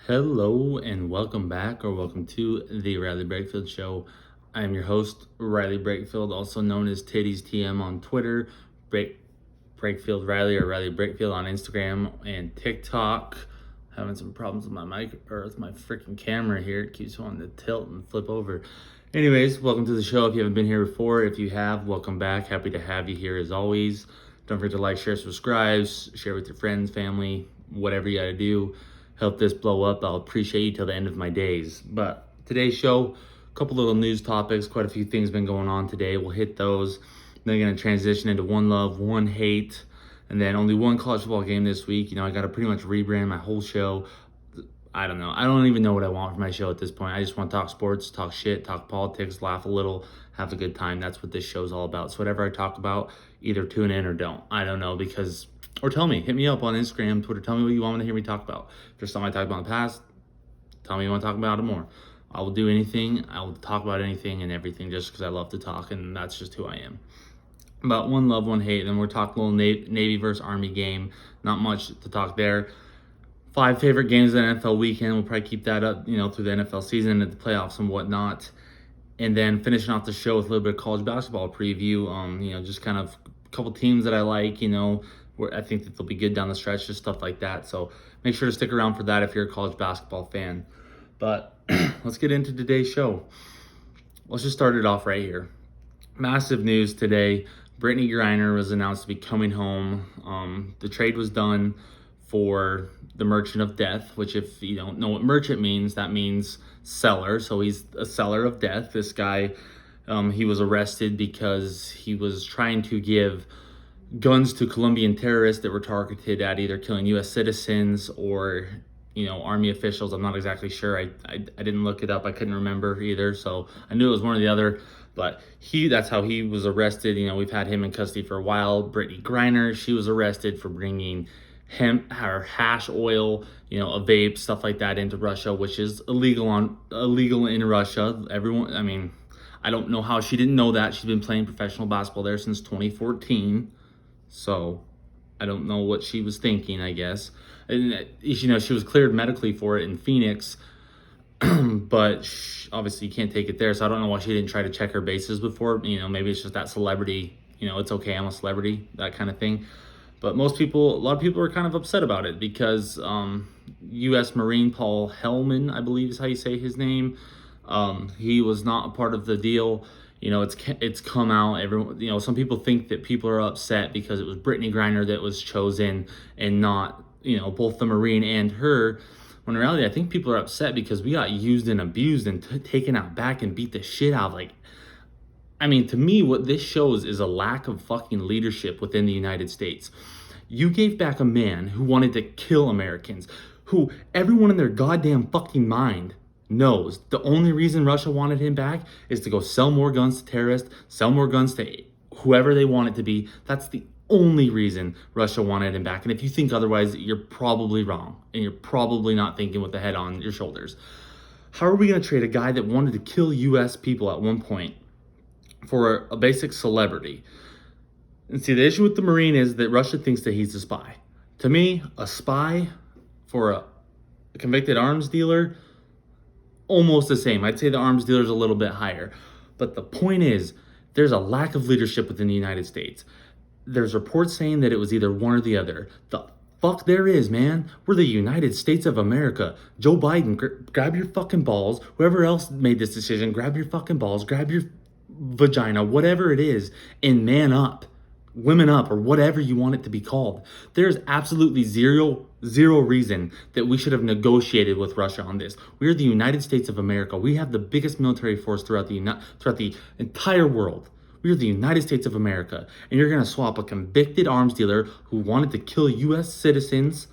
Hello and welcome back or welcome to the Riley Brakefield Show. I am your host, Riley Brakefield, also known as Titties TM on Twitter, Brakefield Riley or Riley Brakefield on Instagram and TikTok. Having some problems with my mic or with my freaking camera here. It keeps wanting to tilt and flip over. Anyways, welcome to the show. If you haven't been here before, if you have, welcome back. Happy to have you here as always. Don't forget to like, share, subscribe, share with your friends, family, whatever you gotta do. Help this blow up. I'll appreciate you till the end of my days. But today's show, a couple little news topics, quite a few things been going on today. We'll hit those. Then we're gonna transition into one love, one hate, and then only one college football game this week. I gotta pretty much rebrand my whole show. I don't know. I don't even know what I want for my show at this point. I just want to talk sports, talk shit, talk politics, laugh a little, have a good time. That's what this show's all about. So whatever I talk about, either tune in or don't. I don't know or tell me, hit me up on Instagram, Twitter. Tell me what you want to hear me talk about. If there's something I talked about in the past, tell me you want to talk about it more. I will do anything. I will talk about anything and everything just because I love to talk, and that's just who I am. About one love, one hate. Then we're talking a little Navy versus Army game. Not much to talk there. 5 favorite games of the NFL weekend. We'll probably keep that up, through the NFL season and the playoffs and whatnot. And then finishing off the show with a little bit of college basketball preview. Just kind of a couple teams that I like, where I think that they'll be good down the stretch, just stuff like that. So make sure to stick around for that if you're a college basketball fan. But let's get into today's show. Let's just start it off right here. Massive news today. Brittany Griner was announced to be coming home. The trade was done for the Merchant of Death, which if you don't know what merchant means, that means seller. So he's a seller of death. This guy, he was arrested because he was trying to give guns to Colombian terrorists that were targeted at either killing U.S. citizens or, Army officials. I'm not exactly sure. I didn't look it up. I couldn't remember either. So I knew it was one or the other. But that's how he was arrested. We've had him in custody for a while. Brittany Griner, she was arrested for bringing hemp or hash oil, a vape, stuff like that into Russia, which is illegal in Russia. I don't know how she didn't know that. She's been playing professional basketball there since 2014. So I don't know what she was thinking, I guess. And, she was cleared medically for it in Phoenix, but obviously you can't take it there. So I don't know why she didn't try to check her bases before. Maybe it's just that celebrity, it's okay, I'm a celebrity, that kind of thing. But a lot of people are kind of upset about it because U.S. Marine Paul Hellman, I believe is how you say his name, he was not a part of the deal. It's come out. Everyone, some people think that people are upset because it was Brittany Griner that was chosen and not, both the Marine and her. When in reality, I think people are upset because we got used and abused and taken out back and beat the shit out of, to me, what this shows is a lack of fucking leadership within the United States. You gave back a man who wanted to kill Americans, who everyone in their goddamn fucking mind knows the only reason Russia wanted him back is to go sell more guns to terrorists, sell more guns to whoever they want it to be. That's the only reason Russia wanted him back. And if you think otherwise, you're probably wrong. And you're probably not thinking with the head on your shoulders. How are we going to trade a guy that wanted to kill U.S. people at one point for a basic celebrity? And see, the issue with the Marine is that Russia thinks that he's a spy. To me, a spy for a convicted arms dealer, almost the same. I'd say the arms dealer is a little bit higher. But the point is, there's a lack of leadership within the United States. There's reports saying that it was either one or the other. The fuck there is, man. We're the United States of America. Joe Biden, grab your fucking balls. Whoever else made this decision, grab your fucking balls, grab your vagina, whatever it is, and man up, women up, or whatever you want it to be called. There's absolutely zero reason that we should have negotiated with Russia on this. We're the United States of America. We have the biggest military force throughout the entire world. We're the United States of America, and you're gonna swap a convicted arms dealer who wanted to kill U.S. citizens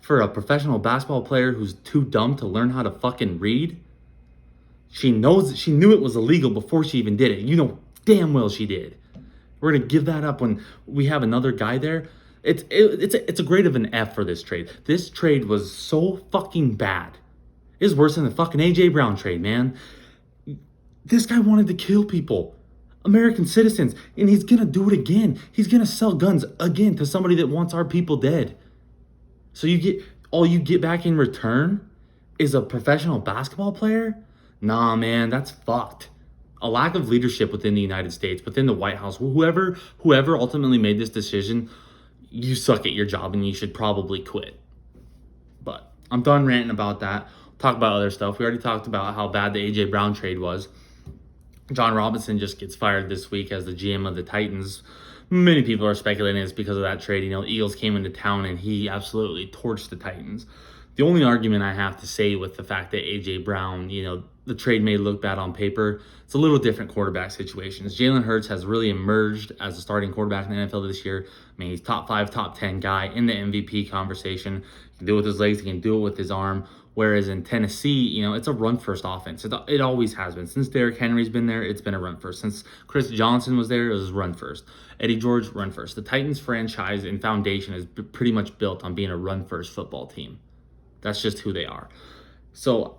for a professional basketball player who's too dumb to learn how to fucking read? She knew it was illegal before she even did it. Damn well she did. We're gonna give that up when we have another guy there. It's a grade of an F for this trade. This trade was so fucking bad. It's worse than the fucking AJ Brown trade, man. This guy wanted to kill people, American citizens, and he's gonna do it again. He's gonna sell guns again to somebody that wants our people dead. So you get all you get back in return is a professional basketball player? Nah, man, that's fucked. A lack of leadership within the United States, within the White House, whoever ultimately made this decision, you suck at your job and you should probably quit. But I'm done ranting about that. Talk about other stuff. We already talked about how bad the AJ Brown trade was. John Robinson just gets fired this week as the GM of the Titans. Many people are speculating it's because of that trade. Eagles came into town and he absolutely torched the Titans. The only argument I have to say with the fact that AJ Brown, the trade may look bad on paper, it's a little different quarterback situations. Jalen Hurts has really emerged as a starting quarterback in the NFL this year. He's top 5, top 10 guy in the MVP conversation. He can do it with his legs, he can do it with his arm. Whereas in Tennessee, it's a run-first offense. It always has been. Since Derrick Henry's been there, it's been a run-first. Since Chris Johnson was there, it was run-first. Eddie George, run-first. The Titans franchise and foundation is pretty much built on being a run-first football team. That's just who they are. So,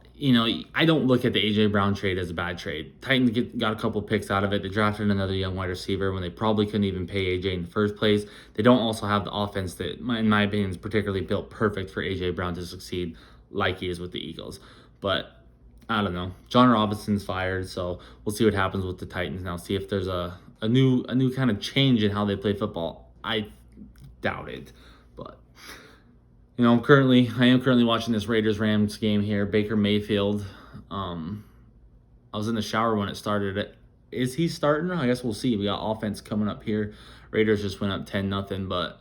I don't look at the A.J. Brown trade as a bad trade. Titans got a couple picks out of it. They drafted another young wide receiver when they probably couldn't even pay A.J. in the first place. They don't also have the offense that, in my opinion, is particularly built perfect for A.J. Brown to succeed like he is with the Eagles. But I don't know. John Robinson's fired, so we'll see what happens with the Titans now. See if there's a new kind of change in how they play football. I doubt it, but I am currently watching this Raiders-Rams game here. Baker Mayfield. I was in the shower when it started. Is he starting? I guess we'll see. We got offense coming up here. Raiders just went up 10-0, but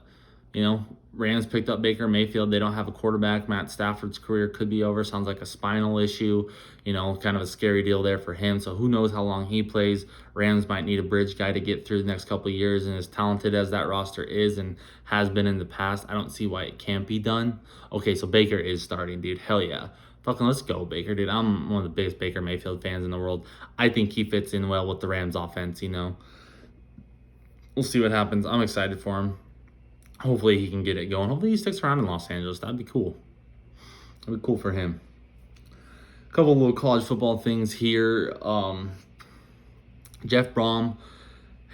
Rams picked up Baker Mayfield. They don't have a quarterback. Matt Stafford's career could be over. Sounds like a spinal issue. Kind of a scary deal there for him. So who knows how long he plays. Rams might need a bridge guy to get through the next couple of years. And as talented as that roster is and has been in the past, I don't see why it can't be done. Okay, so Baker is starting, dude. Hell yeah. Fucking let's go, Baker, dude. I'm one of the biggest Baker Mayfield fans in the world. I think he fits in well with the Rams offense, We'll see what happens. I'm excited for him. Hopefully he can get it going. Hopefully he sticks around in Los Angeles. That'd be cool. That'd be cool for him. A couple of little college football things here. Jeff Brom,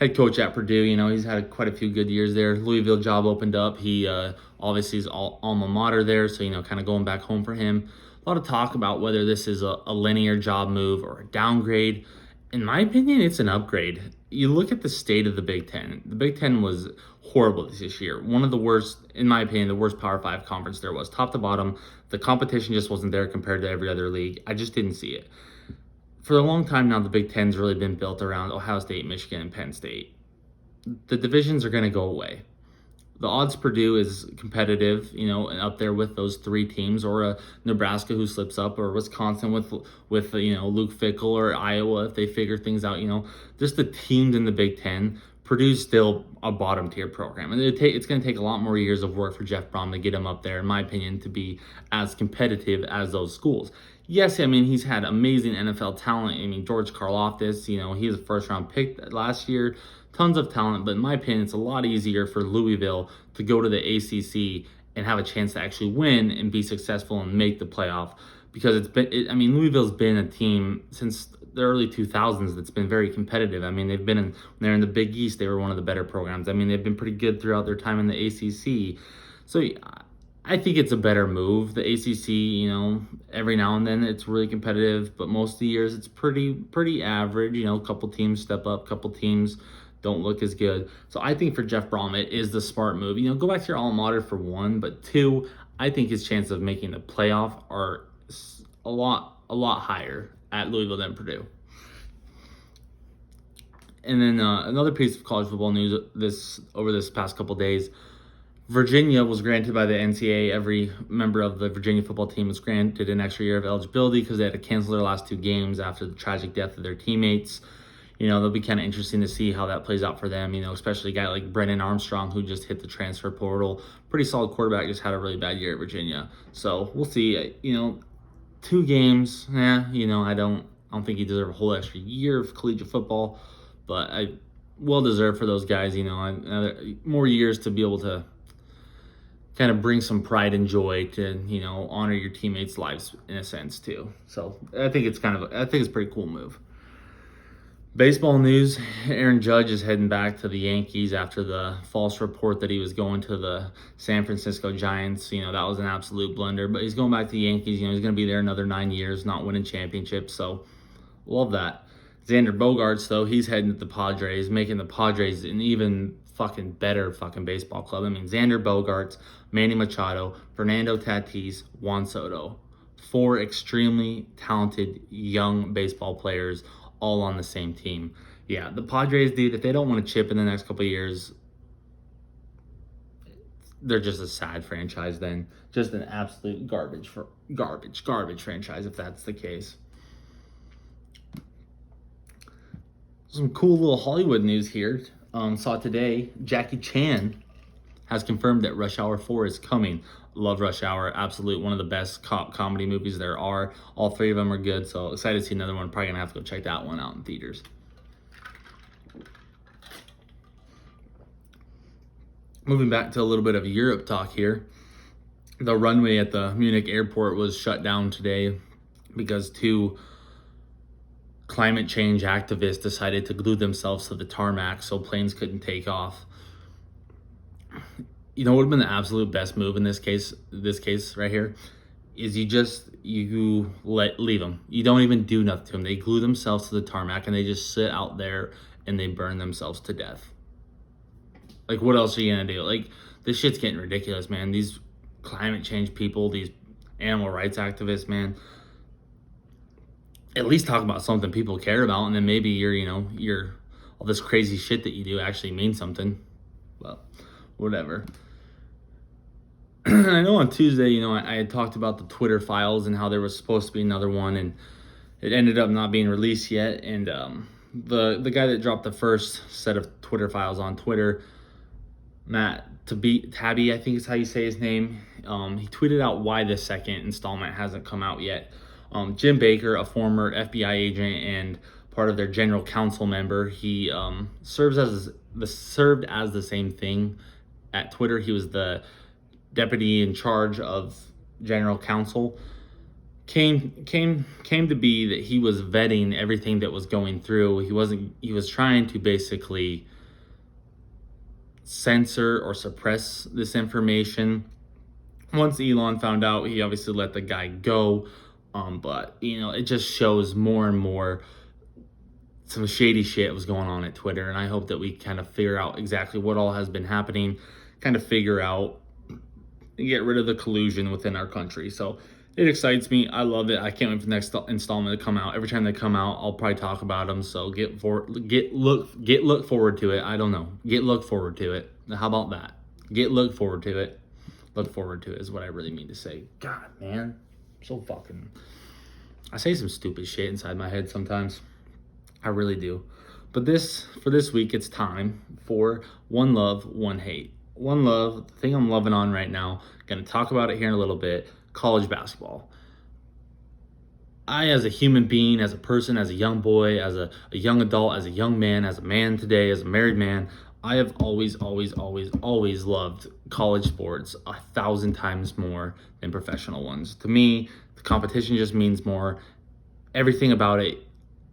head coach at Purdue. He's had quite a few good years there. Louisville job opened up. He obviously is alma mater there, so kind of going back home for him. A lot of talk about whether this is a linear job move or a downgrade. In my opinion, it's an upgrade. You look at the state of the Big Ten. The Big Ten was horrible this year. One of the worst, in my opinion, the worst Power 5 conference there was. Top to bottom, the competition just wasn't there compared to every other league. I just didn't see it. For a long time now, the Big Ten's really been built around Ohio State, Michigan, and Penn State. The divisions are going to go away. The odds Purdue is competitive, up there with those three teams, or a Nebraska who slips up, or Wisconsin with Luke Fickell, or Iowa if they figure things out. Just the teams in the Big Ten. Purdue's still a bottom tier program, and it's going to take a lot more years of work for Jeff Brom to get him up there, in my opinion, to be as competitive as those schools. Yes, he's had amazing NFL talent. George Karlaftis, he was a first round pick last year. Tons of talent, but in my opinion, it's a lot easier for Louisville to go to the ACC and have a chance to actually win and be successful and make the playoff, because Louisville's been a team since the early 2000s that's been very competitive. They've been when they're in the Big East, they were one of the better programs. They've been pretty good throughout their time in the ACC. So I think it's a better move. The ACC, every now and then it's really competitive, but most of the years it's pretty average. A couple teams step up, couple teams don't look as good. So I think for Jeff Brom, it is the smart move. Go back to your alma mater for one, but two, I think his chances of making the playoff are a lot higher at Louisville than Purdue. And then another piece of college football news over this past couple days, Virginia was granted by the NCAA. Every member of the Virginia football team was granted an extra year of eligibility because they had to cancel their last two games after the tragic death of their teammates. It'll be kind of interesting to see how that plays out for them, especially a guy like Brennan Armstrong, who just hit the transfer portal. Pretty solid quarterback, just had a really bad year at Virginia. So we'll see. 2 games, I don't think he deserves a whole extra year of collegiate football, but well deserved for those guys, more years to be able to kind of bring some pride and joy to, honor your teammates' lives in a sense too. So I think it's a pretty cool move. Baseball news, Aaron Judge is heading back to the Yankees after the false report that he was going to the San Francisco Giants. That was an absolute blunder, but he's going back to the Yankees. He's going to be there another 9 years, not winning championships, so love that. Xander Bogaerts, though, he's heading to the Padres, making the Padres an even fucking better fucking baseball club. I mean, Xander Bogaerts, Manny Machado, Fernando Tatis, Juan Soto. 4 extremely talented young baseball players all on the same team. Yeah, the Padres, dude, if they don't want to chip in the next couple of years, they're just a sad franchise then. Just an absolute garbage franchise if that's the case. Some cool little Hollywood news here. Saw today Jackie Chan has confirmed that Rush Hour 4 is coming. Love Rush Hour. Absolute one of the best cop comedy movies there are. All 3 of them are good, so excited to see another one. Probably going to have to go check that one out in theaters. Moving back to a little bit of Europe talk here. The runway at the Munich airport was shut down today because 2 climate change activists decided to glue themselves to the tarmac so planes couldn't take off. What would have been the absolute best move in this case right here is you leave them. You don't even do nothing to them. They glue themselves to the tarmac and they just sit out there and they burn themselves to death. Like, what else are you gonna do? Like, this shit's getting ridiculous, man. These climate change people, these animal rights activists, man. At least talk about something people care about, and then maybe your all this crazy shit that you do actually means something. Well, whatever. I know on Tuesday, I had talked about the Twitter files and how there was supposed to be another one, and it ended up not being released yet. And the guy that dropped the first set of Twitter files on Twitter, Matt Tabby, I think is how you say his name. He tweeted out why the second installment hasn't come out yet. Jim Baker, a former FBI agent and part of their general counsel member, he served as the same thing at Twitter. He was the deputy in charge of general counsel. Came to be that he was vetting everything that was going through. He was trying to basically censor or suppress this information. Once Elon found out, he obviously let the guy go. But it just shows more and more some shady shit was going on at Twitter, and I hope that we kind of figure out exactly what all has been happening, kind of figure out and get rid of the collusion within our country. So it excites me. I love it. I can't wait for the next installment to come out. Every time they come out, I'll probably talk about them. So look forward to it. I don't know. Look forward to it. How about that? Look forward to it. Look forward to it is what I really mean to say. God, man. I say some stupid shit inside my head sometimes. I really do. But for this week, it's time for One Love, One Hate. One Love, the thing I'm loving on right now, going to talk about it here in a little bit, college basketball. I, as a human being, as a person, as a young boy, as a young adult, as a young man, as a man today, as a married man, I have always loved college sports 1,000 times more than professional ones. To me, the competition just means more. Everything about it,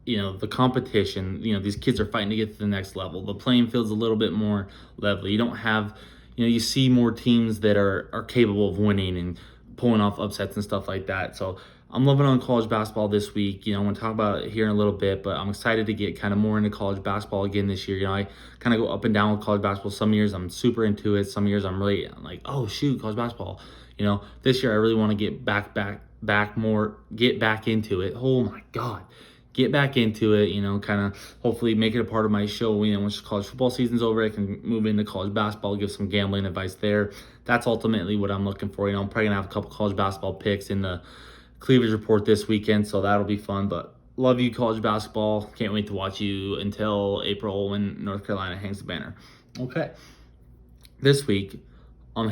the competition, these kids are fighting to get to the next level. The playing field's a little bit more level. You don't have, you see more teams that are capable of winning and pulling off upsets and stuff like that. So I'm loving on college basketball this week. I'm going to talk about it here in a little bit, but I'm excited to get kind of more into college basketball again this year. I kind of go up and down with college basketball. Some years I'm super into it. Some years I'm like, oh shoot, college basketball. This year I really want to get back into it. Oh my God. Get back into it, kind of hopefully make it a part of my show. Once college football season's over, I can move into college basketball, give some gambling advice there. That's ultimately what I'm looking for. I'm probably going to have a couple college basketball picks in the Cleavage Report this weekend, so that'll be fun. But love you, college basketball. Can't wait to watch you until April when North Carolina hangs the banner. Okay. This week, I'm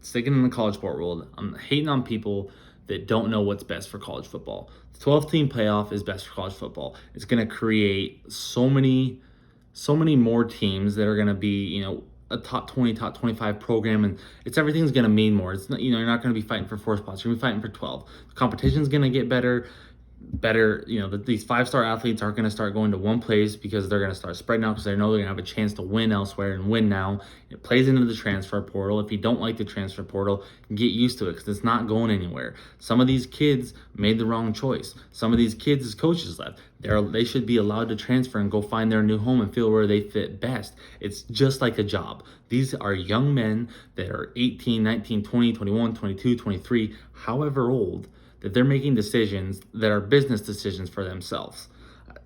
sticking in the college sport world, I'm hating on people that don't know what's best for college football. The 12-team playoff is best for college football. It's going to create so many more teams that are going to be, a top 20, top 25 program, and everything's going to mean more. It's not, you're not going to be fighting for 4 spots. You're going to be fighting for 12. The competition's going to get better. better, these 5-star athletes aren't going to start going to one place because they're going to start spreading out because they know they're going to have a chance to win elsewhere and win now. It plays into the transfer portal. If you don't like the transfer portal, get used to it because it's not going anywhere. Some of these kids made the wrong choice. Some of these kids, as coaches left, they should be allowed to transfer and go find their new home and feel where they fit best. It's just like a job. These are young men that are 18, 19, 20, 21, 22, 23, however old, that they're making decisions that are business decisions for themselves.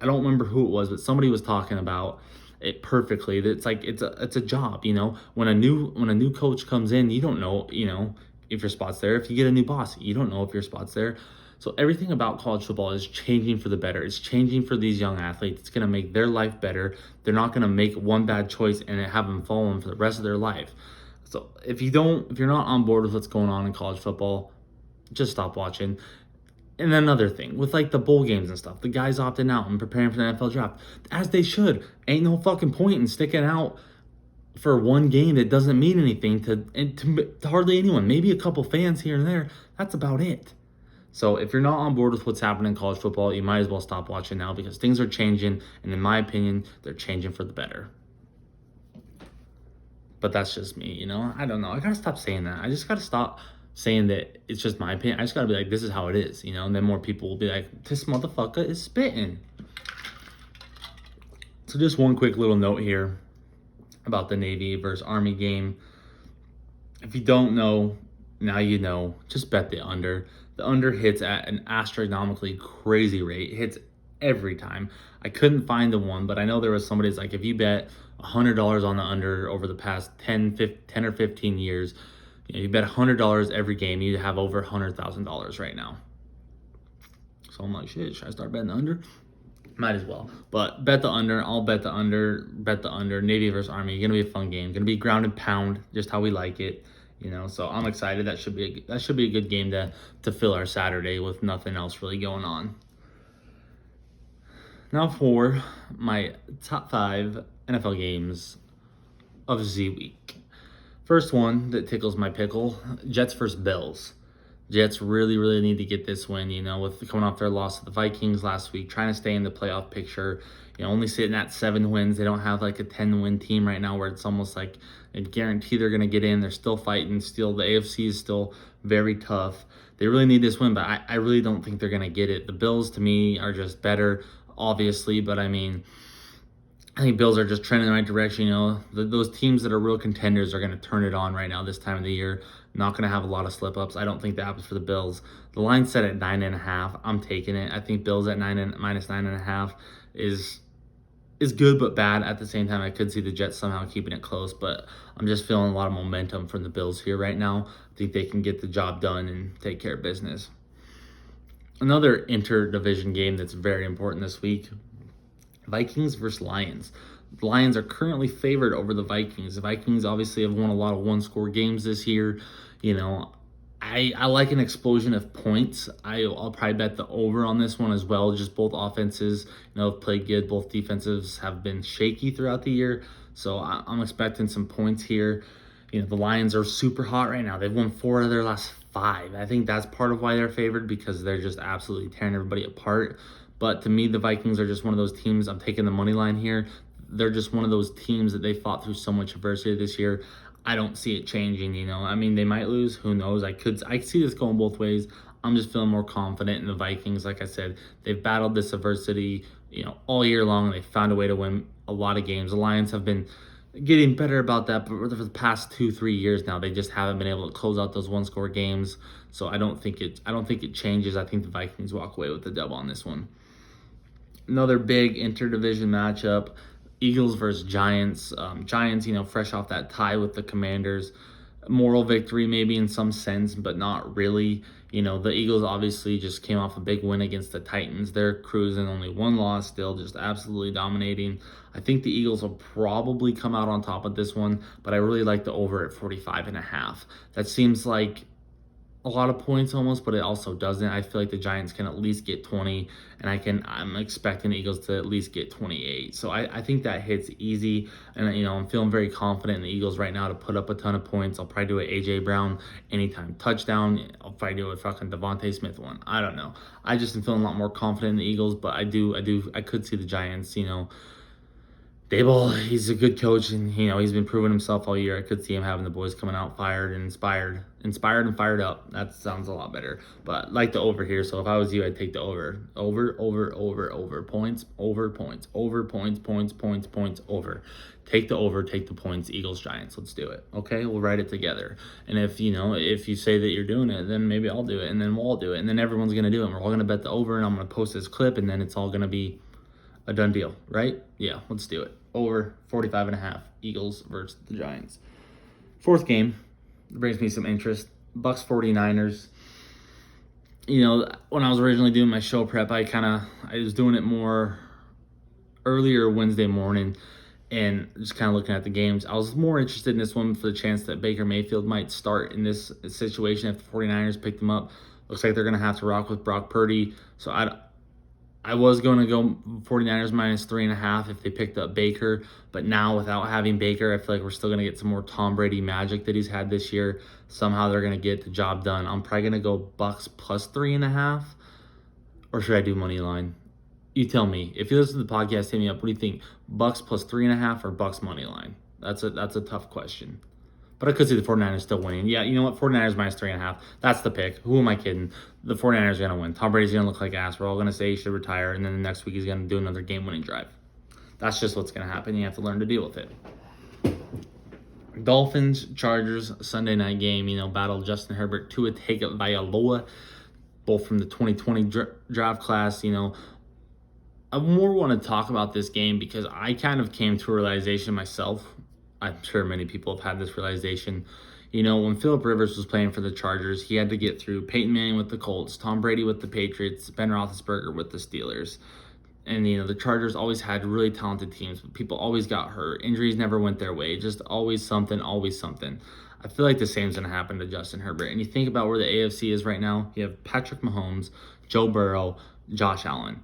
I don't remember who it was, but somebody was talking about it perfectly. That it's a job, When a new coach comes in, you don't know, if your spot's there. If you get a new boss, you don't know if your spot's there. So everything about college football is changing for the better. It's changing for these young athletes. It's going to make their life better. They're not going to make one bad choice and have them follow them for the rest of their life. So if you're not on board with what's going on in college football, just stop watching. And then another thing, with like the bowl games and stuff, the guys opting out and preparing for the NFL draft, as they should. Ain't no fucking point in sticking out for one game that doesn't mean anything to hardly anyone. Maybe a couple fans here and there. That's about it. So if you're not on board with what's happening in college football, you might as well stop watching now because things are changing. And in my opinion, they're changing for the better. But that's just me, I don't know. I gotta stop saying that. I just gotta stop saying that it's just my opinion. I just gotta be like, this is how it is, and then more people will be like, this motherfucker is spitting. So just one quick little note here about the Navy versus Army game. If you don't know, now you know. Just bet the under. The under hits at an astronomically crazy rate. It hits every time. I couldn't find the one, but I know there was somebody's like, if you bet $100 on the under over the past 10 or 15 years, you bet $100 every game, you have over $100,000 right now. So I'm like, shit, should I start betting the under? Might as well. But bet the under. I'll bet the under. Bet the under. Navy versus Army. Gonna be a fun game. Gonna be ground and pound, just how we like it. So I'm excited. That should be a good game to fill our Saturday with nothing else really going on. Now for my top 5 NFL games of Z week. First one that tickles my pickle, Jets versus Bills. Jets really, really need to get this win, with coming off their loss to the Vikings last week, trying to stay in the playoff picture, only sitting at 7 wins. They don't have like a 10-win team right now where it's almost like a guarantee they're going to get in. They're still fighting. Still, the AFC is still very tough. They really need this win, but I really don't think they're going to get it. The Bills, to me, are just better, obviously, but I think Bills are just trending in the right direction. Those teams that are real contenders are going to turn it on right now this time of the year. Not going to have a lot of slip-ups. I don't think that happens for the Bills. The line's set at 9.5. I'm taking it. I think Bills at minus 9.5 is good but bad at the same time. I could see the Jets somehow keeping it close, but I'm just feeling a lot of momentum from the Bills here right now. I think they can get the job done and take care of business. Another inter-division game that's very important this week, Vikings versus Lions. The Lions are currently favored over the Vikings. The Vikings obviously have won a lot of one-score games this year. I like an explosion of points. I'll probably bet the over on this one as well. Just both offenses, have played good. Both defenses have been shaky throughout the year. So I'm expecting some points here. The Lions are super hot right now. They've won 4 of their last 5. I think that's part of why they're favored, because they're just absolutely tearing everybody apart. But to me, the Vikings are just one of those teams. I'm taking the money line here. They're just one of those teams that they fought through so much adversity this year. I don't see it changing, they might lose. Who knows? I see this going both ways. I'm just feeling more confident in the Vikings. Like I said, they've battled this adversity, all year long, and they found a way to win a lot of games. The Lions have been getting better about that, but for the past 2-3 years now, they just haven't been able to close out those one-score games. So I don't think it changes. I think the Vikings walk away with the dub on this one. Another big interdivision matchup, Eagles versus Giants. Giants, fresh off that tie with the Commanders. Moral victory maybe in some sense, but not really. The Eagles obviously just came off a big win against the Titans. They're cruising, only 1 loss, still just absolutely dominating. I think the Eagles will probably come out on top of this one, but I really like the over at 45.5. That seems like a lot of points almost, but it also doesn't. I feel like the Giants can at least get 20, and I'm expecting the Eagles to at least get 28. So I think that hits easy, and I'm feeling very confident in the Eagles right now to put up a ton of points. I'll probably do an AJ Brown anytime touchdown. I'll probably do a fucking Devontae Smith one. I don't know. I just am feeling a lot more confident in the Eagles, but I could see the Giants, Dable, he's a good coach, and he's been proving himself all year. I could see him having the boys coming out fired and inspired and fired up. That sounds a lot better. But like the over here, so if I was you, I'd take the over, points, over. Take the over, take the points. Eagles, Giants. Let's do it. Okay, we'll write it together. And if you say that you're doing it, then maybe I'll do it, and then we'll all do it, and then everyone's gonna do it. And we're all gonna bet the over, and I'm gonna post this clip, and then it's all gonna be a done deal, right? Yeah, let's do it. Over 45.5, Eagles versus the Giants. Fourth game brings me some interest. Bucks 49ers. When I was originally doing my show prep, I was doing it more earlier Wednesday morning and just kind of looking at the games. I was more interested in this one for the chance that Baker Mayfield might start in this situation if the 49ers picked him up. Looks like they're going to have to rock with Brock Purdy. So I was going to go 49ers minus 3.5 if they picked up Baker, but now without having Baker, I feel like we're still going to get some more Tom Brady magic that he's had this year. Somehow they're going to get the job done. I'm probably going to go Bucks plus 3.5, or should I do money line? You tell me. If you listen to the podcast, hit me up. What do you think? Bucks plus 3.5 or Bucks money line? That's a tough question. But I could see the 49ers still winning. Yeah, you know what? 49ers minus 3.5. That's the pick. Who am I kidding? The 49ers are going to win. Tom Brady's going to look like ass. We're all going to say he should retire, and then the next week he's going to do another game-winning drive. That's just what's going to happen. You have to learn to deal with it. Dolphins, Chargers, Sunday night game. Battle Justin Herbert, Tua Tagovailoa, both from the 2020 draft class. I more want to talk about this game because I kind of came to a realization myself. I'm sure many people have had this realization. When Phillip Rivers was playing for the Chargers, he had to get through Peyton Manning with the Colts, Tom Brady with the Patriots, Ben Roethlisberger with the Steelers. And, the Chargers always had really talented teams, but people always got hurt. Injuries never went their way. Just always something, always something. I feel like the same's going to happen to Justin Herbert. And you think about where the AFC is right now, you have Patrick Mahomes, Joe Burrow, Josh Allen.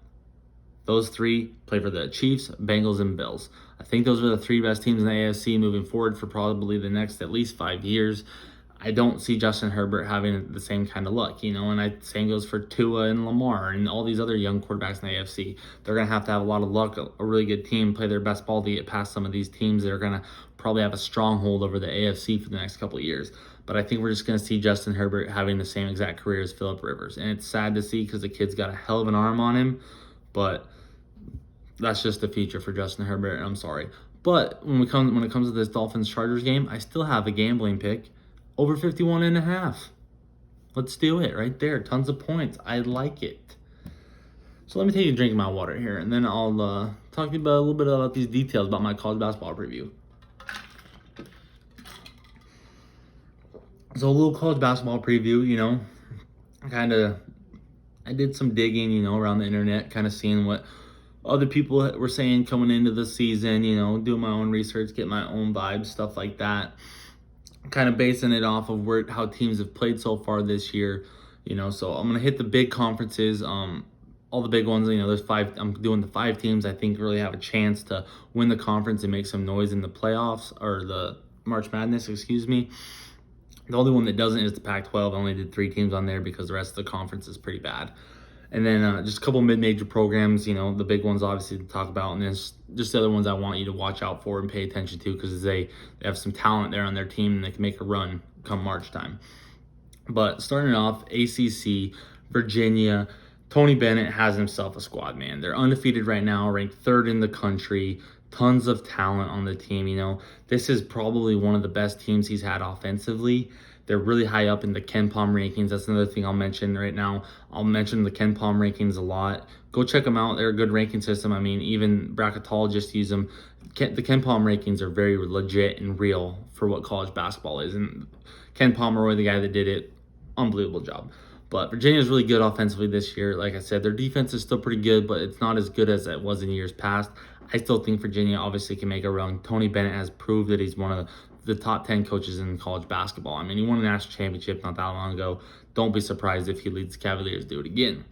Those three play for the Chiefs, Bengals, and Bills. I think those are the three best teams in the AFC moving forward for probably the next at least 5 years. I don't see Justin Herbert having the same kind of luck, and same goes for Tua and Lamar and all these other young quarterbacks in the AFC. They're going to have a lot of luck, a really good team, play their best ball to get past some of these teams that are going to probably have a stronghold over the AFC for the next couple of years. But I think we're just going to see Justin Herbert having the same exact career as Phillip Rivers. And it's sad to see because the kid's got a hell of an arm on him, but that's just the future for Justin Herbert. I'm sorry. But when it comes to this Dolphins-Chargers game, I still have a gambling pick. Over 51.5. Let's do it right there. Tons of points. I like it. So let me take a drink of my water here, and then I'll talk to you about a little bit about these details about my college basketball preview. So a little college basketball preview, I did some digging, around the internet, kind of seeing what other people were saying coming into the season, doing my own research, get my own vibes, stuff like that. Kind of basing it off of how teams have played so far this year, so I'm going to hit the big conferences, all the big ones, there's 5, I'm doing the 5 teams I think really have a chance to win the conference and make some noise in the playoffs, or the March Madness, excuse me. The only one that doesn't is the Pac-12. I only did 3 teams on there because the rest of the conference is pretty bad. And then just a couple mid-major programs, the big ones obviously to talk about, and then just the other ones I want you to watch out for and pay attention to because they have some talent there on their team and they can make a run come March time. But starting off, ACC, Virginia, Tony Bennett has himself a squad, man. They're undefeated right now, ranked 3rd in the country, tons of talent on the team. This is probably one of the best teams he's had offensively. They're really high up in the KenPom rankings. That's another thing I'll mention right now. I'll mention the KenPom rankings a lot. Go check them out. They're a good ranking system. I mean, even bracketologists use them. The KenPom rankings are very legit and real for what college basketball is. And Ken Pomeroy, the guy that did it, unbelievable job. But Virginia's really good offensively this year. Like I said, their defense is still pretty good, but it's not as good as it was in years past. I still think Virginia obviously can make a run. Tony Bennett has proved that he's one of the the top 10 coaches in college basketball. I mean, he won a national championship not that long ago. Don't be surprised if he leads the Cavaliers do it again.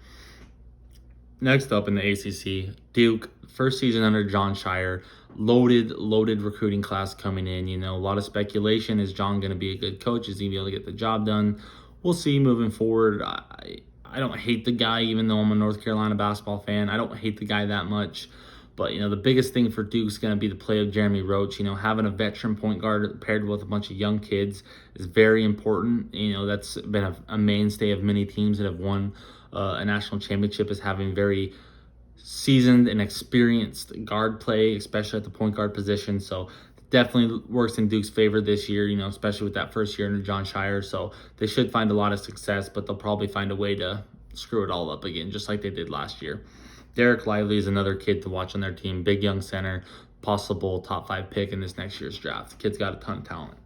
Next up in the ACC, Duke, first season under John Shire, loaded recruiting class coming in. You know, a lot of speculation. Is John going to be a good coach? Is he going to be able to get the job done? We'll see moving forward. I don't hate the guy, even though I'm a North Carolina basketball fan. I don't hate the guy that much. But, you know, the biggest thing for Duke's going to be the play of Jeremy Roach. You know, having a veteran point guard paired with a bunch of young kids is very important. You know, that's been a mainstay of many teams that have won a national championship, is having very seasoned and experienced guard play, especially at the point guard position. So definitely works in Duke's favor this year, you know, especially with that first year under John Shire. So they should find a lot of success, but they'll probably find a way to screw it all up again, just like they did last year. Derek Lively is another kid to watch on their team. Big young center, possible top 5 pick in this next year's draft. The kid's got a ton of talent.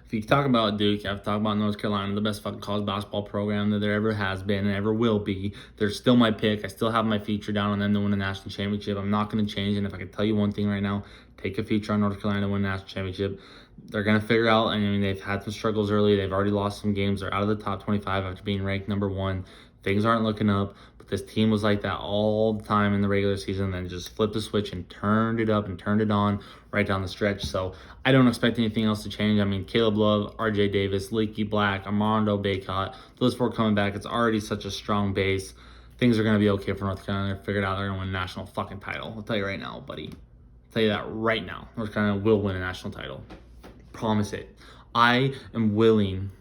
If you talk about Duke, you have to talk about North Carolina, the best fucking college basketball program that there ever has been and ever will be. They're still my pick. I still have my feature down on them to win a national championship. I'm not going to change. And if I could tell you one thing right now, take a feature on North Carolina to win a national championship. They're going to figure out. I mean, they've had some struggles early. They've already lost some games. They're out of the top 25 after being ranked number 1. Things aren't looking up. But this team was like that all the time in the regular season, and then just flipped the switch and turned it up and turned it on right down the stretch. So I don't expect anything else to change. I mean, Caleb Love, RJ Davis, Leaky Black, Armando Bacot, those 4 coming back. It's already such a strong base. Things are going to be okay for North Carolina. They're figured out they're going to win a national fucking title. I'll tell you right now, buddy. I'll tell you that right now. North Carolina will win a national title. Promise it. I am willing.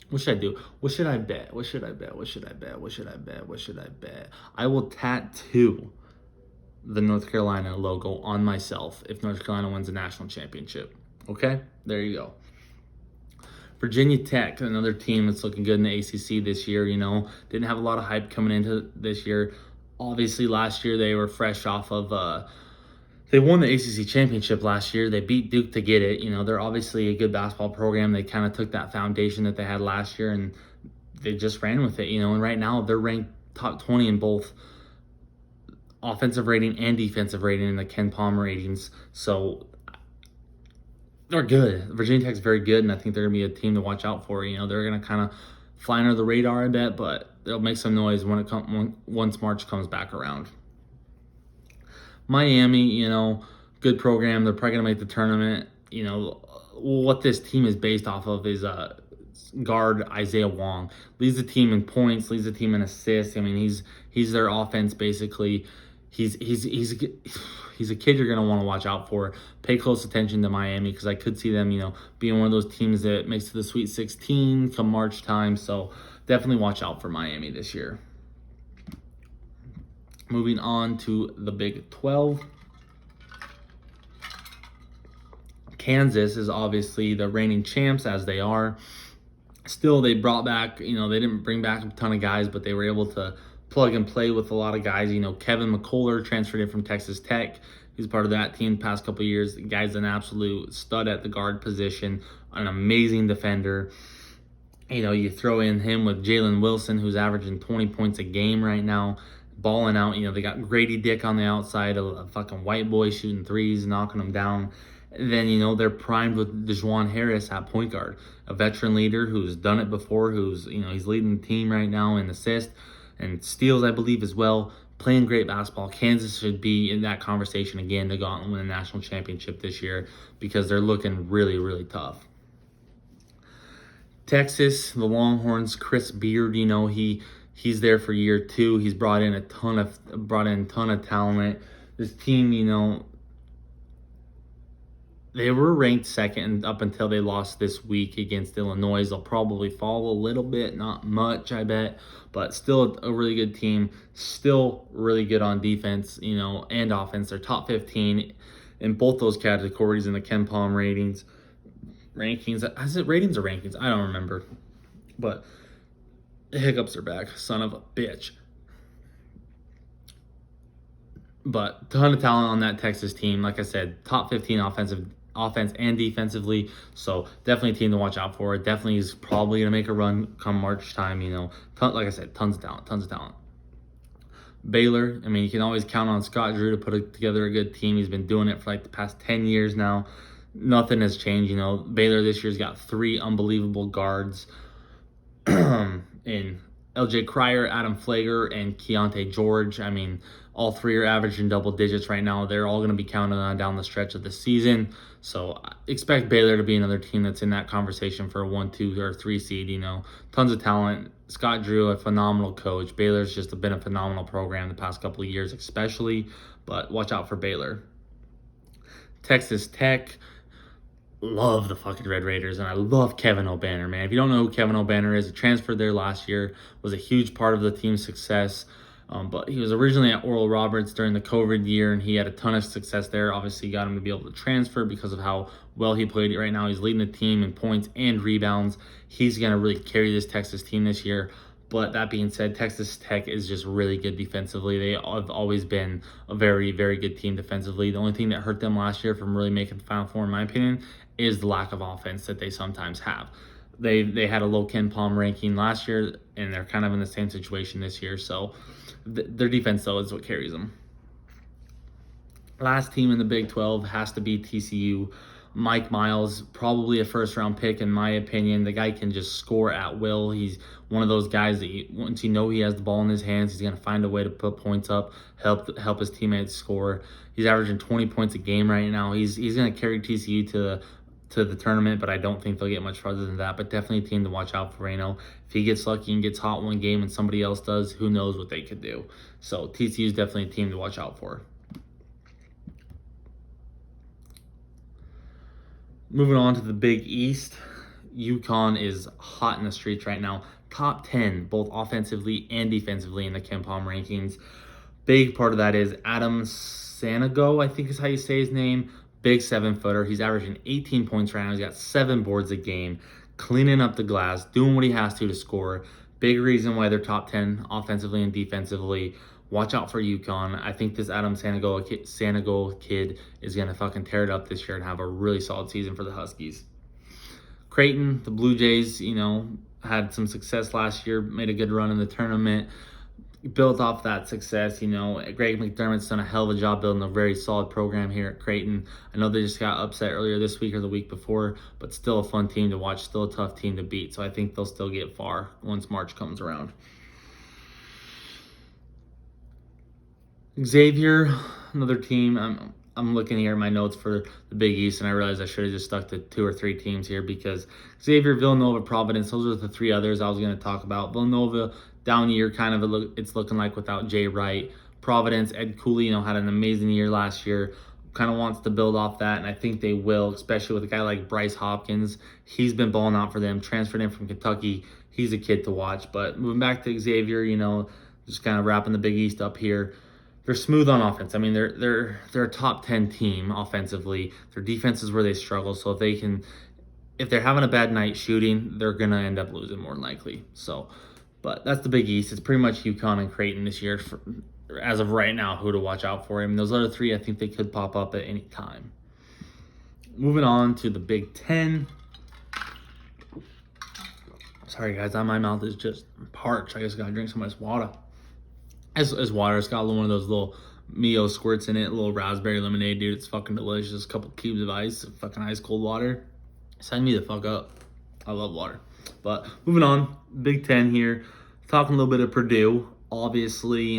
What should I do? What should I bet? What should I bet? What should I bet? What should I bet? What should I bet? I will tattoo the North Carolina logo on myself if North Carolina wins a national championship. Okay? There you go. Virginia Tech, another team that's looking good in the ACC this year, you know. Didn't have a lot of hype coming into this year. Obviously, last year they were fresh off of they won the ACC championship last year. They beat Duke to get it. You know, they're obviously a good basketball program. They kind of took that foundation that they had last year and they just ran with it, you know. And right now they're ranked top 20 in both offensive rating and defensive rating in the Ken Palmer ratings. So they're good. Virginia Tech's very good, and I think they're going to be a team to watch out for. You know, they're going to kind of fly under the radar, I bet, but they'll make some noise once March comes back around. Miami, you know, good program. They're probably going to make the tournament. You know, what this team is based off of is guard Isaiah Wong. Leads the team in points, leads the team in assists. I mean, he's their offense basically. He's a kid you're going to want to watch out for. Pay close attention to Miami because I could see them, you know, being one of those teams that makes to the Sweet 16 come March time. So definitely watch out for Miami this year. Moving on to the Big 12. Kansas is obviously the reigning champs, as they are. Still, they brought back, you know, they didn't bring back a ton of guys, but they were able to plug and play with a lot of guys. You know, Kevin McCullough transferred in from Texas Tech. He's part of that team the past couple of years. The guy's an absolute stud at the guard position, an amazing defender. You know, you throw in him with Jalen Wilson, who's averaging 20 points a game right now, balling out. You know, they got Grady Dick on the outside, a fucking white boy shooting threes, knocking them down. And then, you know, they're primed with DeJuan Harris at point guard, a veteran leader who's done it before, who's, you know, he's leading the team right now in assists and steals, I believe, as well. Playing great basketball. Kansas should be in that conversation again to go out and win a national championship this year because they're looking really, really tough. Texas, the Longhorns, Chris Beard, you know, he's there for year 2. He's brought in a ton of talent. This team, you know, they were ranked second up until they lost this week against Illinois. They'll probably fall a little bit, not much, I bet, but still a really good team. Still really good on defense, you know, and offense. They're top 15 in both those categories in the Ken Palm rankings. Is it ratings or rankings? I don't remember. But the hiccups are back. Son of a bitch. But ton of talent on that Texas team. Like I said, top 15 offense and defensively. So definitely a team to watch out for. Definitely is probably going to make a run come March time, you know. Like I said, tons of talent. Baylor, I mean, you can always count on Scott Drew to put together a good team. He's been doing it for like the past 10 years now. nothing has changed. You know, Baylor this year's got 3 unbelievable guards in LJ Cryer, Adam Flager, and Keontae George. I mean, all 3 are averaging double digits right now. They're all going to be counted on down the stretch of the season. So I expect Baylor to be another team that's in that conversation for a 1, 2, or 3 seed. You know, tons of talent. Scott Drew, a phenomenal coach. Baylor's just been a phenomenal program the past couple of years, especially. But watch out for Baylor. Texas Tech. Love the fucking Red Raiders, and I love Kevin O'Banner, man. If you don't know who Kevin O'Banner is, he transferred there last year, was a huge part of the team's success. But he was originally at Oral Roberts during the COVID year, and he had a ton of success there. Obviously, got him to be able to transfer because of how well he played. Right now, he's leading the team in points and rebounds. He's going to really carry this Texas team this year. But that being said, Texas Tech is just really good defensively. They have always been a very, very good team defensively. The only thing that hurt them last year from really making the Final Four, in my opinion, is the lack of offense that they sometimes have. They had a low Ken Palm ranking last year, and they're kind of in the same situation this year. So their defense, though, is what carries them. Last team in the Big 12 has to be TCU. Mike Miles, probably a first-round pick in my opinion. The guy can just score at will. He's one of those guys that once you know he has the ball in his hands, he's going to find a way to put points up, help his teammates score. He's averaging 20 points a game right now. He's going to carry TCU to the tournament, but I don't think they'll get much farther than that. But definitely a team to watch out for. If he gets lucky and gets hot one game and somebody else does, who knows what they could do. So TCU is definitely a team to watch out for. Moving on to the Big East, UConn is hot in the streets right now. Top 10, both offensively and defensively in the Ken Palm rankings. Big part of that is Adam Sanago, I think is how you say his name. Big 7-footer. He's averaging 18 points right now. He's got 7 boards a game, cleaning up the glass, doing what he has to score. Big reason why they're top 10 offensively and defensively. Watch out for UConn. I think this Adam Sanago kid is going to fucking tear it up this year and have a really solid season for the Huskies. Creighton, the Blue Jays, had some success last year, made a good run in the tournament, built off that success. Greg McDermott's done a hell of a job building a very solid program here at Creighton. I know they just got upset earlier this week or the week before, but still a fun team to watch, still a tough team to beat. So I think they'll still get far once March comes around. Xavier, another team. I'm looking here at my notes for the Big East, and I realized I should have just stuck to 2 or 3 teams here because Xavier, Villanova, Providence, those are the 3 others I was going to talk about. Villanova, down year, kind of it's looking like without Jay Wright. Providence, Ed Cooley, had an amazing year last year. Kind of wants to build off that, and I think they will, especially with a guy like Bryce Hopkins. He's been balling out for them, transferred in from Kentucky. He's a kid to watch. But moving back to Xavier, just kind of wrapping the Big East up here. They're smooth on offense. I mean, they're a top 10 team offensively. Their defense is where they struggle. So if they're having a bad night shooting, they're gonna end up losing more than likely. So, but that's the Big East. It's pretty much UConn and Creighton this year, as of right now, who to watch out for. I mean, those other 3, I think they could pop up at any time. Moving on to the Big Ten. Sorry guys, my mouth is just parched. I just gotta drink some of this water. As water, it's got one of those little Mio squirts in it, little raspberry lemonade, dude. It's fucking delicious. A couple cubes of ice, fucking ice cold water. Sign me the fuck up. I love water. But moving on, Big Ten here. Talking a little bit of Purdue. Obviously,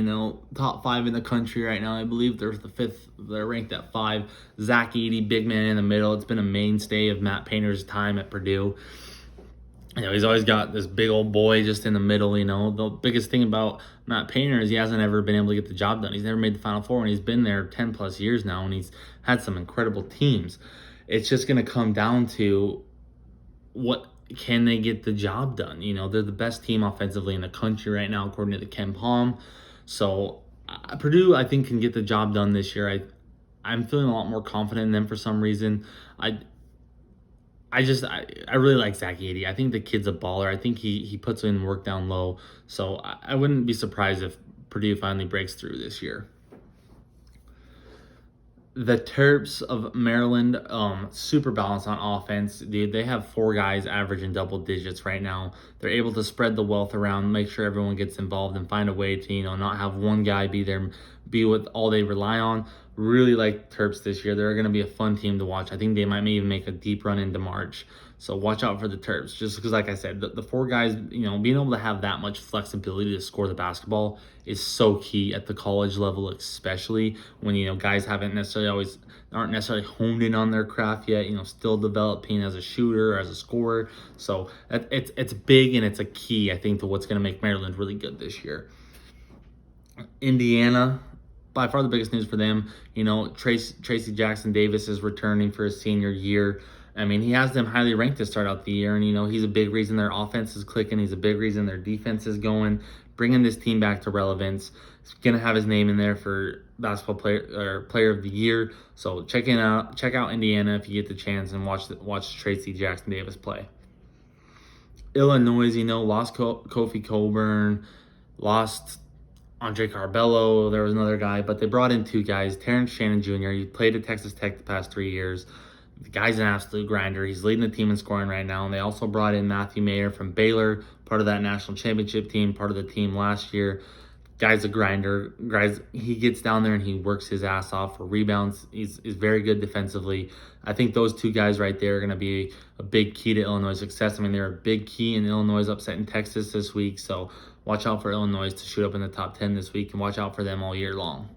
top 5 in the country right now. I believe they're the 5th. They're ranked at 5. Zach Edey, big man in the middle. It's been a mainstay of Matt Painter's time at Purdue. He's always got this big old boy just in the middle. The biggest thing about Matt Painter is he hasn't ever been able to get the job done. He's never made the Final Four, and he's been there 10 plus years now, and he's had some incredible teams. It's just going to come down to what can they get the job done. They're the best team offensively in the country right now, according to the Ken Palm. So Purdue, I think, can get the job done this year. I'm feeling a lot more confident in them for some reason. I really like Zach Edey. I think the kid's a baller. I think he puts in work down low. So I wouldn't be surprised if Purdue finally breaks through this year. The Terps of Maryland, super balanced on offense. Dude, they have 4 guys averaging double digits right now. They're able to spread the wealth around, make sure everyone gets involved, and find a way to, not have one guy be what all they rely on. Really like Terps this year. They're going to be a fun team to watch. I think they might even make a deep run into March. So watch out for the Terps. Just because, like I said, the four guys, being able to have that much flexibility to score the basketball is so key at the college level, especially when, guys aren't necessarily honed in on their craft yet, still developing as a shooter or as a scorer. So it's big, and it's a key, I think, to what's going to make Maryland really good this year. Indiana, by far the biggest news for them. Tracy Jackson Davis is returning for his senior year. I mean, he has them highly ranked to start out the year, and he's a big reason their offense is clicking. He's a big reason their defense is going, bringing this team back to relevance. He's gonna have his name in there for basketball player of the year. So check out Indiana if you get the chance, and watch Tracy Jackson Davis play. Illinois, lost Kofi Coburn, lost Andre Carbello. There was another guy, but they brought in two guys. Terrence Shannon Jr., he played at Texas Tech the past 3 years. The guy's an absolute grinder. He's leading the team in scoring right now. And they also brought in Matthew Mayer from Baylor, part of that national championship team, part of the team last year. Guy's a grinder. He gets down there and he works his ass off for rebounds. He's very good defensively. I think those two guys right there are going to be a big key to Illinois' success. I mean, they're a big key in Illinois' upset in Texas this week. So watch out for Illinois to shoot up in the top 10 this week, and watch out for them all year long.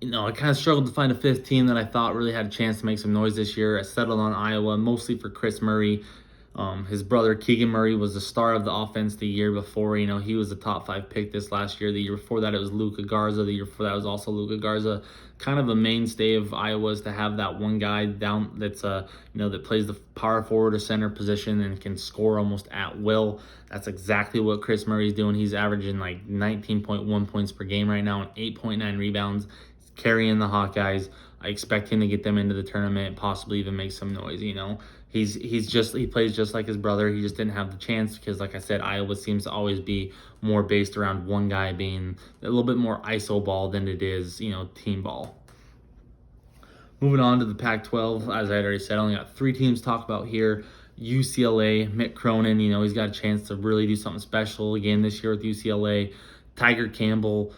I kind of struggled to find a fifth team that I thought really had a chance to make some noise this year. I settled on Iowa, mostly for Chris Murray. His brother Keegan Murray was the star of the offense the year before. He was a top 5 pick this last year. The year before that, it was Luka Garza. The year before that was also Luka Garza. Kind of a mainstay of Iowa's to have that one guy down that's that plays the power forward or center position and can score almost at will. That's exactly what Chris Murray's doing. He's averaging like 19.1 points per game right now and 8.9 rebounds. He's carrying the Hawkeyes. I expect him to get them into the tournament, possibly even make some noise. He plays just like his brother. He just didn't have the chance because, like I said, Iowa seems to always be more based around one guy being a little bit more ISO ball than it is, team ball. Moving on to the Pac-12, as I already said, I only got 3 teams to talk about here. UCLA, Mick Cronin, he's got a chance to really do something special again this year with UCLA. Tiger Campbell,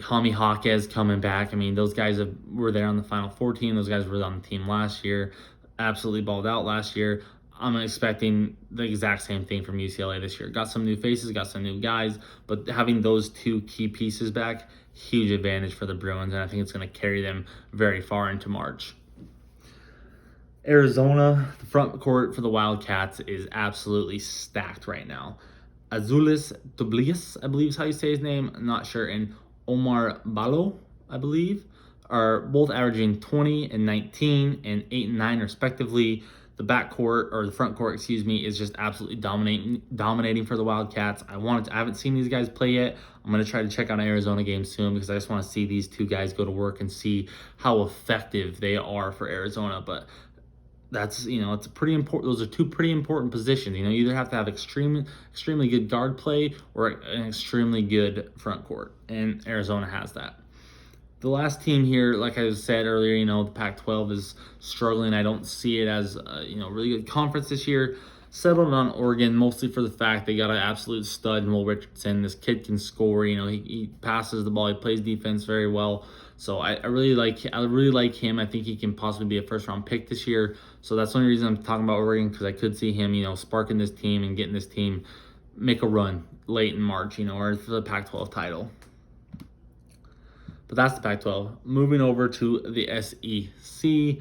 Jaime Jaquez coming back. I mean, those guys were there on the Final Four team. Those guys were on the team last year. Absolutely balled out last year. I'm expecting the exact same thing from UCLA this year. Got some new faces, got some new guys, but having those 2 key pieces back, huge advantage for the Bruins, and I think it's going to carry them very far into March. Arizona, the front court for the Wildcats is absolutely stacked right now. Azulis Toblias, I believe is how you say his name. I'm not sure. And Omar Balo, I believe, are both averaging 20 and 19 and 8 and 9 respectively. The front court, is just absolutely dominating for the Wildcats. I haven't seen these guys play yet. I'm going to try to check out an Arizona game soon because I just want to see these 2 guys go to work and see how effective they are for Arizona. But that's, it's pretty important. Those are 2 pretty important positions. You either have to have extremely good guard play or an extremely good front court, and Arizona has that. The last team here, like I said earlier, the Pac-12 is struggling. I don't see it as a really good conference this year. Settled on Oregon mostly for the fact they got an absolute stud in Will Richardson. This kid can score. He passes the ball. He plays defense very well. So I really like him. I think he can possibly be a first-round pick this year. So that's the only reason I'm talking about Oregon, because I could see him, sparking this team and getting this team make a run late in March, or for the Pac-12 title. But that's the Pac-12. Moving over to the SEC,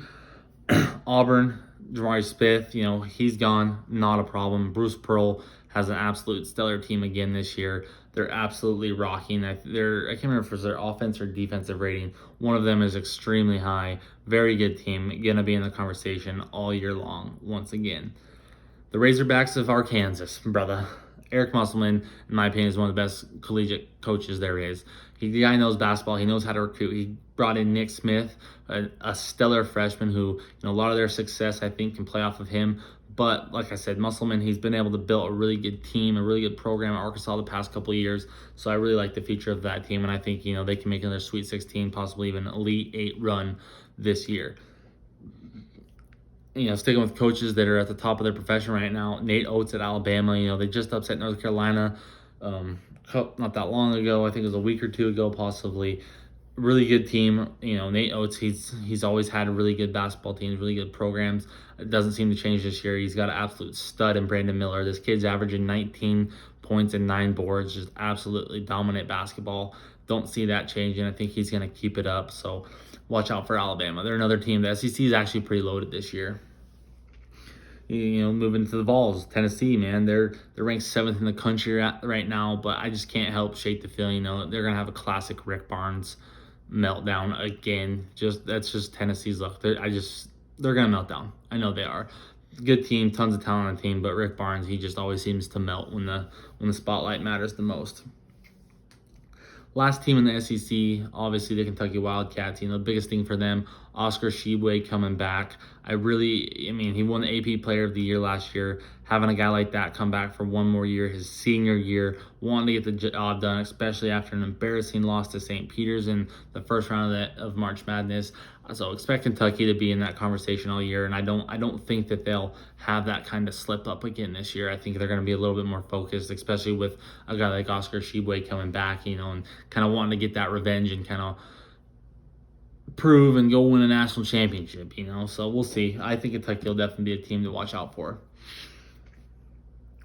Auburn, Jamari Smith, he's gone, not a problem. Bruce Pearl has an absolute stellar team again this year. They're absolutely rocking. I can't remember if it's their offense or defensive rating. One of them is extremely high. Very good team. Going to be in the conversation all year long once again. The Razorbacks of Arkansas, brother. Eric Musselman, in my opinion, is one of the best collegiate coaches there is. The guy knows basketball. He knows how to recruit. He brought in Nick Smith, a stellar freshman who, a lot of their success, I think, can play off of him. But like I said, Musselman, he's been able to build a really good team, a really good program at Arkansas the past couple of years. So I really like the future of that team, and I think, they can make another Sweet 16, possibly even Elite 8 run this year. Sticking with coaches that are at the top of their profession right now, Nate Oates at Alabama, they just upset North Carolina not that long ago. I think it was a week or 2 ago, possibly. really good team. Nate Oates, he's always had a really good basketball team, really good programs. It doesn't seem to change this year. He's got an absolute stud in Brandon Miller. This kid's averaging 19 points and 9 boards, just absolutely dominant basketball. Don't see that changing. I think he's going to keep it up. So watch out for Alabama. They're another team. The SEC is actually pretty loaded this year. Moving to the Vols, Tennessee, man, they're ranked 7th in the country right now, but I just can't help shake the feeling. They're gonna have a classic Rick Barnes meltdown again. That's just Tennessee's luck. They're gonna melt down. I know they are. Good team, tons of talent on the team, but Rick Barnes, he just always seems to melt when the spotlight matters the most. Last team in the SEC, obviously the Kentucky Wildcats. The biggest thing for them, Oscar Tshiebwe coming back. He won the AP Player of the Year last year. Having a guy like that come back for one more year, his senior year, wanting to get the job done, especially after an embarrassing loss to St. Peter's in the first round of March Madness. So expect Kentucky to be in that conversation all year, and I don't think that they'll have that kind of slip up again this year. I think they're going to be a little bit more focused, especially with a guy like Oscar Tshiebwe coming back, and kind of wanting to get that revenge and kind of prove and go win a national championship. So we'll see. I think Kentucky will definitely be a team to watch out for.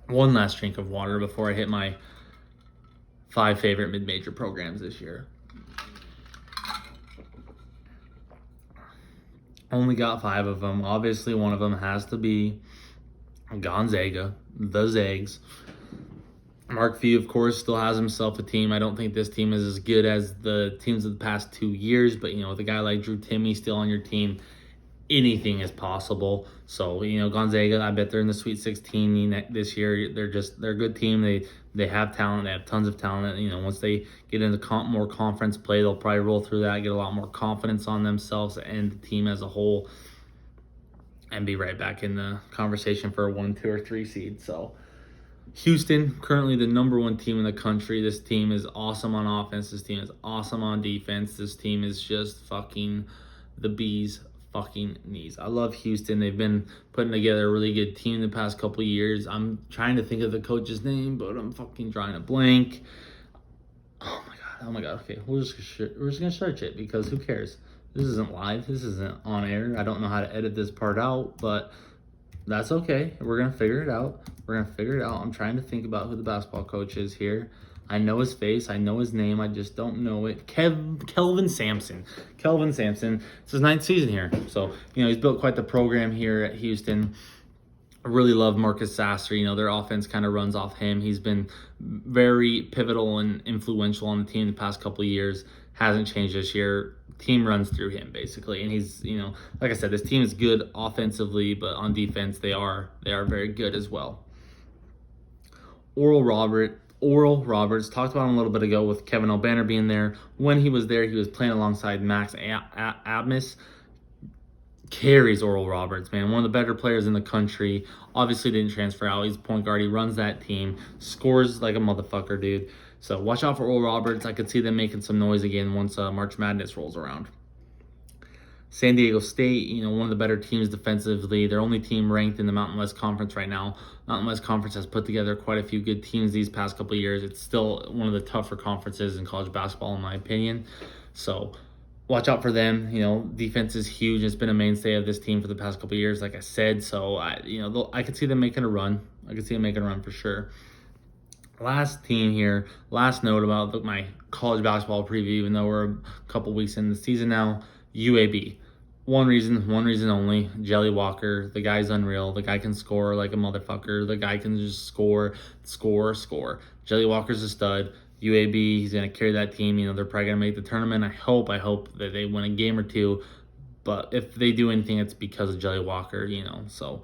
One last drink of water before I hit my 5 favorite mid-major programs this year. Only got 5 of them. Obviously, one of them has to be Gonzaga, the Zags. Mark Few, of course, still has himself a team. I don't think this team is as good as the teams of the past 2 years, but, with a guy like Drew Timme still on your team, anything is possible. So, Gonzaga, I bet they're in the Sweet 16 this year. They're a good team. They have talent. They have tons of talent. Once they get into more conference play, they'll probably roll through that, get a lot more confidence on themselves and the team as a whole, and be right back in the conversation for a 1, 2, or 3 seed. So, Houston, currently the number 1 team in the country. This team is awesome on offense. This team is awesome on defense. This team is just fucking the bees fucking knees. I love Houston. They've been putting together a really good team the past couple of years. I'm trying to think of the coach's name, but I'm fucking drawing a blank. Oh my god. Okay, we're just gonna search it because who cares? This isn't live. This isn't on air. I don't know how to edit this part out, but that's okay. We're gonna figure it out. I'm trying to think about who the basketball coach is here. I know his face. I know his name. I just don't know it. Kelvin Sampson. It's his 9th season here. So, he's built quite the program here at Houston. I really love Marcus Sasser. Their offense kind of runs off him. He's been very pivotal and influential on the team the past couple of years. Hasn't changed this year. Team runs through him, basically. And he's, like I said, this team is good offensively, but on defense, they are very good as well. Oral Roberts, talked about him a little bit ago with Kevin O'Banner being there. When he was there, he was playing alongside Max Abmas. Carries Oral Roberts, man. One of the better players in the country. Obviously didn't transfer out. He's point guard. He runs that team. Scores like a motherfucker, dude. So watch out for Oral Roberts. I could see them making some noise again once March Madness rolls around. San Diego State, one of the better teams defensively. Their only team ranked in the Mountain West Conference right now. Mountain West Conference has put together quite a few good teams these past couple of years. It's still one of the tougher conferences in college basketball, in my opinion. So watch out for them. Defense is huge. It's been a mainstay of this team for the past couple of years, like I said. So, I could see them making a run. For sure. Last team here, last note about my college basketball preview, even though we're a couple weeks in the season now, UAB. One reason only, Jelly Walker. The guy's unreal. The guy can score like a motherfucker. The guy can just score. Jelly Walker's a stud. UAB, he's going to carry that team. They're probably going to make the tournament. I hope that they win a game or two. But if they do anything, it's because of Jelly Walker, so...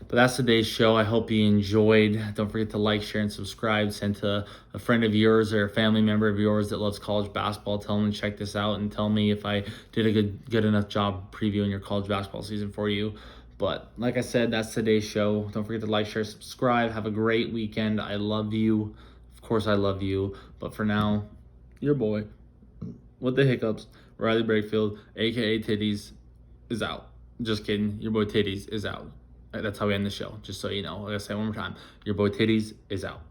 But that's today's show. I hope you enjoyed. Don't forget to like, share, and subscribe. Send to a friend of yours or a family member of yours that loves college basketball. Tell them to check this out and tell me if I did a good enough job previewing your college basketball season for you. But like I said, that's today's show. Don't forget to like, share, subscribe. Have a great weekend. I love you. Of course I love you. But for now, your boy with the hiccups, Riley Brakefield, a.k.a. Titties, is out. Just kidding. Your boy Titties is out. That's how we end the show, just so you know. Like I say one more time, your boy Titties is out.